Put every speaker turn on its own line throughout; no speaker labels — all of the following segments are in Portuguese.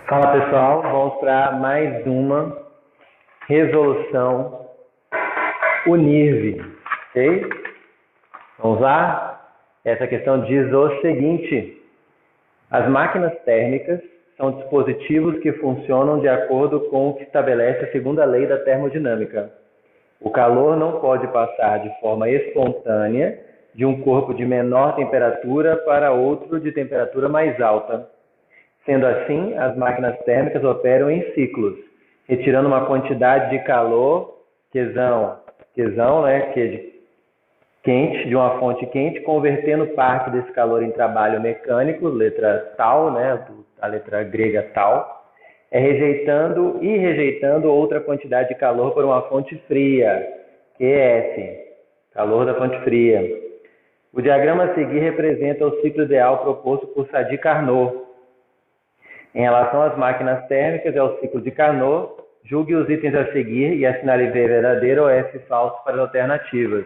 Fala pessoal, vamos para mais uma resolução UNIRV, ok? Vamos lá? Essa questão diz o seguinte: as máquinas térmicas são dispositivos que funcionam de acordo com o que estabelece a segunda lei da termodinâmica. O calor não pode passar de forma espontânea de um corpo de menor temperatura para outro de temperatura mais alta. Sendo assim, as máquinas térmicas operam em ciclos, retirando uma quantidade de calor, quente, de uma fonte quente, convertendo parte desse calor em trabalho mecânico, letra tal, a letra grega tal, rejeitando outra quantidade de calor por uma fonte fria, QS, calor da fonte fria. O diagrama a seguir representa o ciclo ideal proposto por Sadi Carnot. Em relação às máquinas térmicas, é o ciclo de Carnot. Julgue os itens a seguir e assinale V verdadeiro ou F falso para as alternativas.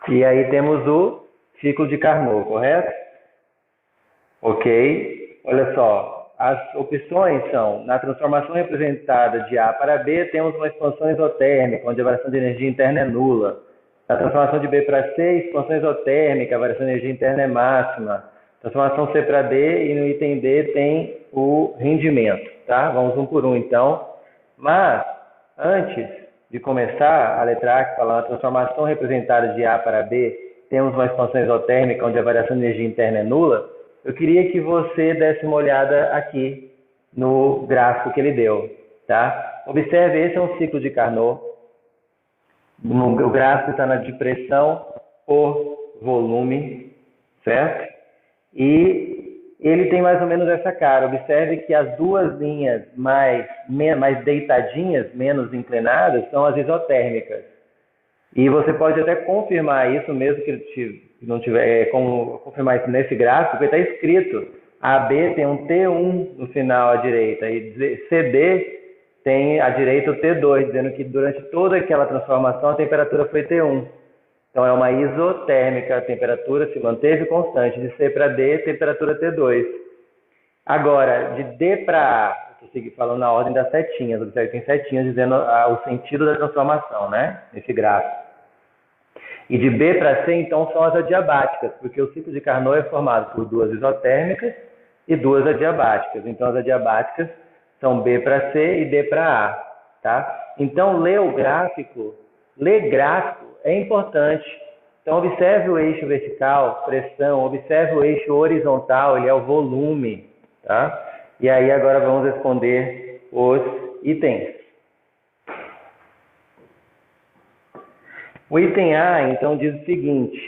E aí temos o ciclo de Carnot, correto? Ok. Olha só, as opções são: na transformação representada de A para B, temos uma expansão isotérmica, onde a variação de energia interna é nula. Na transformação de B para C, expansão isotérmica, a variação de energia interna é máxima. Transformação C para D, e no item D tem o rendimento, tá? Vamos um por um, então. Mas, antes de começar, a letra A, que fala na transformação representada de A para B, temos uma expansão isotérmica, onde a variação de energia interna é nula. Eu queria que você desse uma olhada aqui no gráfico que ele deu, tá? Observe, esse é um ciclo de Carnot. O gráfico está na de pressão por volume, certo? E ele tem mais ou menos essa cara. Observe que as duas linhas mais deitadinhas, menos inclinadas, são as isotérmicas. E você pode até confirmar isso, mesmo que ele não tiver como confirmar isso nesse gráfico, porque está escrito: AB tem um T1 no final à direita e CD tem à direita o T2, dizendo que durante toda aquela transformação a temperatura foi T1. Então é uma isotérmica, a temperatura se manteve constante. De C para D, temperatura T2. Agora, de D para A, estou falando na ordem das setinhas, observe que tem setinhas dizendo o sentido da transformação, né? Nesse gráfico. E de B para C, então, são as adiabáticas, porque o ciclo de Carnot é formado por duas isotérmicas e duas adiabáticas. Então, as adiabáticas são B para C e D para A, tá? Então, ler gráfico é importante. Então, observe o eixo vertical, pressão, observe o eixo horizontal, ele é o volume, tá? E aí, agora vamos responder os itens. O item A, então, diz o seguinte: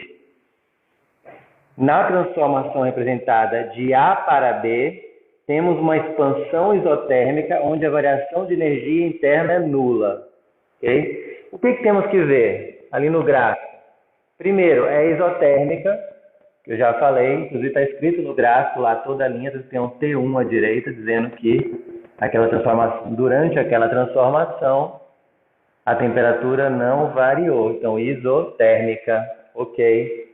na transformação representada de A para B, temos uma expansão isotérmica onde a variação de energia interna é nula. Okay? O que temos que ver ali no gráfico? Primeiro, é isotérmica, que eu já falei, inclusive está escrito no gráfico lá, toda a linha tem um T1 à direita, dizendo que durante aquela transformação a temperatura não variou. Então, isotérmica, ok.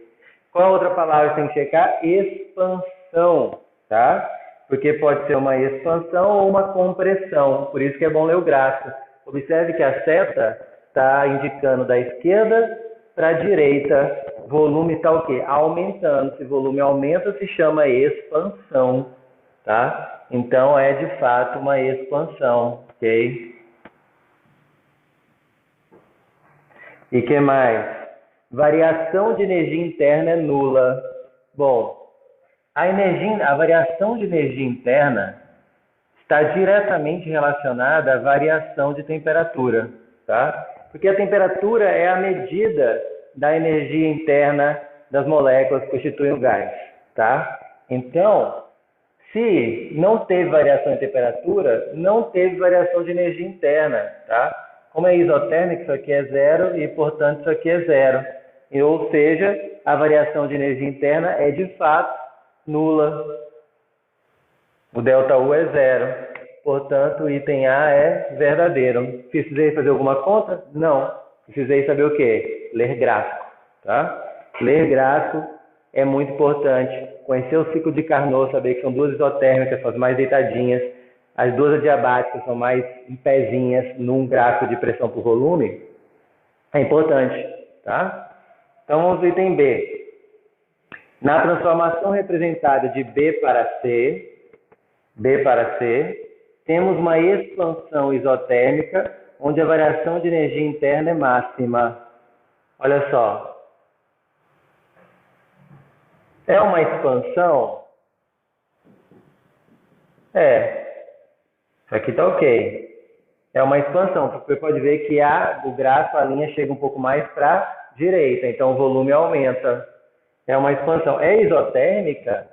Qual a outra palavra que tem que checar? Expansão, tá? Porque pode ser uma expansão ou uma compressão, por isso que é bom ler o gráfico. Observe que a seta está indicando da esquerda para a direita. Volume está o quê? Aumentando. Se o volume aumenta, se chama expansão, tá? Então, é de fato uma expansão, ok? E que mais? Variação de energia interna é nula. Bom, a variação de energia interna está diretamente relacionada à variação de temperatura, tá? Porque a temperatura é a medida da energia interna das moléculas que constituem o gás, tá? Então, se não teve variação de temperatura, não teve variação de energia interna, tá? Como é isotérmico, isso aqui é zero e, portanto, isso aqui é zero. Ou seja, a variação de energia interna é, de fato, nula. O ΔU é zero. Portanto, o item A é verdadeiro. Precisei fazer alguma conta? Não. Precisei saber o quê? Ler gráfico. Tá? Ler gráfico é muito importante. Conhecer o ciclo de Carnot, saber que são duas isotérmicas, são as mais deitadinhas. As duas adiabáticas são mais em pezinhas num gráfico de pressão por volume. É importante, tá? Então vamos ao item B. Na transformação representada de B para C, temos uma expansão isotérmica, onde a variação de energia interna é máxima. Olha só. É uma expansão? Isso aqui está ok. É uma expansão, porque você pode ver que o gráfico, a linha chega um pouco mais para a direita, então o volume aumenta. É uma expansão. É isotérmica?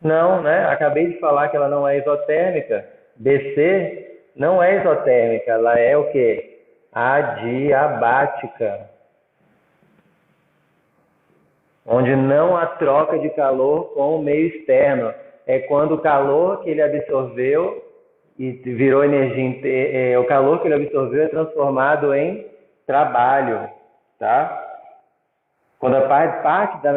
Não, né? Acabei de falar que ela não é isotérmica. BC não é isotérmica, ela é o quê? Adiabática. Onde não há troca de calor com o meio externo. É quando o calor que ele absorveu e virou energia, o calor que ele absorveu é transformado em trabalho, tá? Quando parte da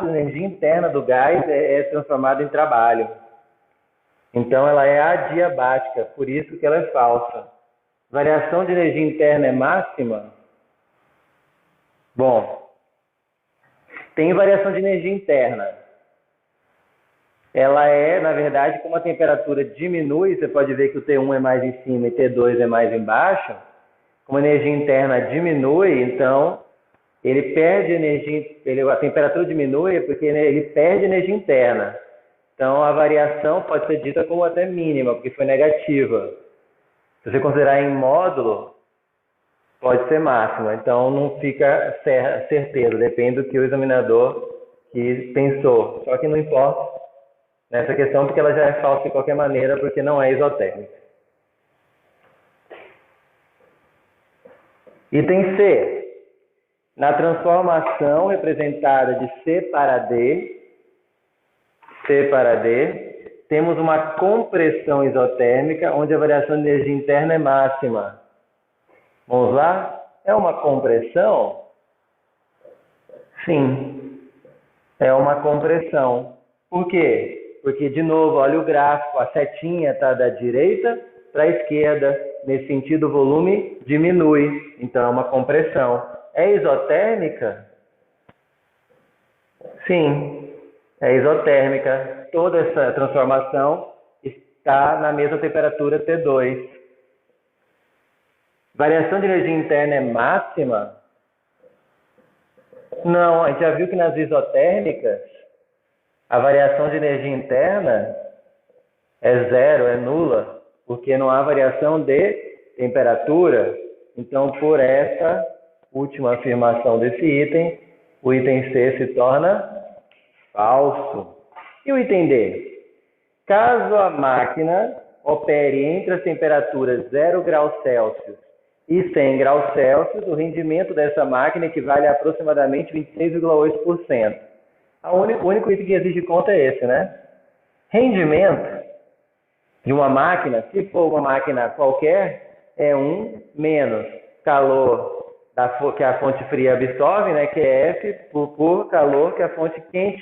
energia interna do gás é transformada em trabalho. Então ela é adiabática, por isso que ela é falsa. Variação de energia interna é máxima? Bom, tem variação de energia interna. Ela é, na verdade, como a temperatura diminui, você pode ver que o T1 é mais em cima e T2 é mais embaixo. Como a energia interna diminui, então ele perde energia, a temperatura diminui porque ele perde energia interna. Então a variação pode ser dita como até mínima, porque foi negativa. Se você considerar em módulo, pode ser máxima. Então não fica certeiro, depende do que o examinador pensou. Só que não importa nessa questão, porque ela já é falsa de qualquer maneira, porque não é isotérmica. Item C. Na transformação representada de C para D, temos uma compressão isotérmica, onde a variação de energia interna é máxima. Vamos lá? É uma compressão? Sim, é uma compressão. Por quê? Porque, de novo, olha o gráfico, a setinha está da direita para a esquerda. Nesse sentido, o volume diminui. Então, é uma compressão. É isotérmica? Sim, é isotérmica. Toda essa transformação está na mesma temperatura T2. Variação de energia interna é máxima? Não, a gente já viu que nas isotérmicas a variação de energia interna é zero, é nula, porque não há variação de temperatura. Então, por essa última afirmação desse item, o item C se torna falso. E o item D? Caso a máquina opere entre as temperaturas 0 graus Celsius e 100 graus Celsius, o rendimento dessa máquina equivale a aproximadamente 26,8%. O único item que exige conta é esse, né? Rendimento de uma máquina, se for uma máquina qualquer, é 1 menos calor que a fonte fria absorve, né, que é F, por calor que a fonte quente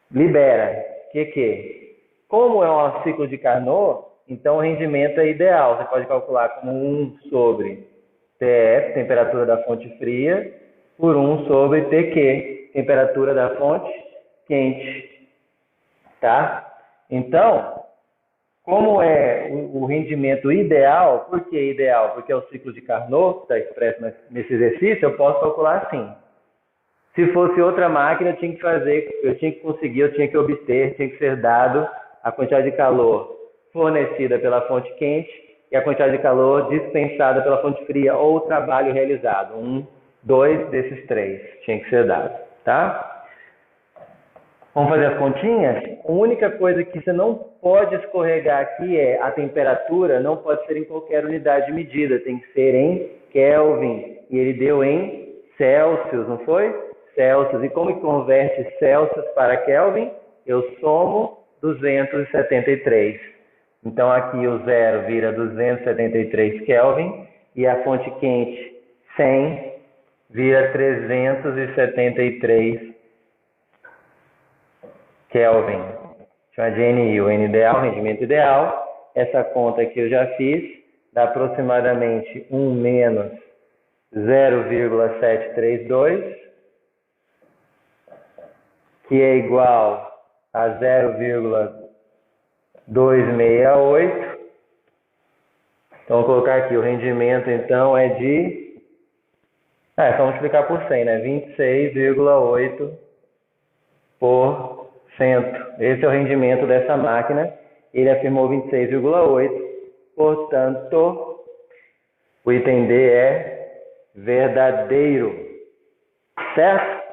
libera, QQ. Como é um ciclo de Carnot, então o rendimento é ideal. Você pode calcular como 1 sobre TF, temperatura da fonte fria, por 1 sobre TQ, temperatura da fonte quente. Tá? Então, como é o rendimento ideal, por que ideal? Porque é o ciclo de Carnot, que está expresso nesse exercício, eu posso calcular assim. Se fosse outra máquina, eu tinha que obter, tinha que ser dado a quantidade de calor fornecida pela fonte quente e a quantidade de calor dispensada pela fonte fria, ou o trabalho realizado. 2 desses 3 tinha que ser dado, tá? Vamos fazer as continhas? A única coisa que você não pode escorregar aqui é a temperatura, não pode ser em qualquer unidade de medida, tem que ser em Kelvin. E ele deu em Celsius, não foi? Celsius. E como que converte Celsius para Kelvin? Eu somo 273. Então aqui o zero vira 273 Kelvin e a fonte quente 100 vira 373 Kelvin. Chama de NI, o N ideal, rendimento ideal. Essa conta aqui eu já fiz, dá aproximadamente 1 menos 0,732, que é igual a 0,268. Então, vou colocar aqui, o rendimento, então, é de... é só multiplicar por 100, né? 26,8%. Esse é o rendimento dessa máquina. Ele afirmou 26,8%. Portanto, o item D é verdadeiro. Certo?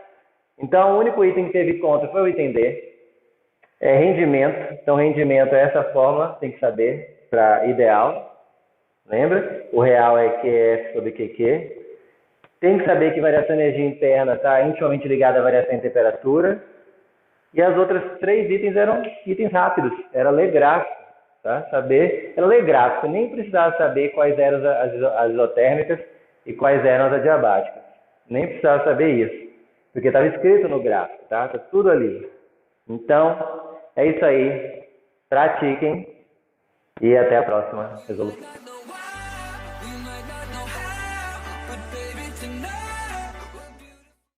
Então, o único item que teve conta foi o item D. É rendimento. Então, rendimento é essa fórmula, tem que saber, para ideal. Lembra? O real é QF sobre QQ. Tem que saber que variação de energia interna está intimamente ligada à variação de temperatura. E as outras 3 itens eram itens rápidos. Era ler gráfico. Tá? Saber, era ler gráfico. Nem precisava saber quais eram as isotérmicas e quais eram as adiabáticas. Nem precisava saber isso. Porque estava escrito no gráfico. Tá? Tá tudo ali. Então, é isso aí. Pratiquem. E até a próxima resolução.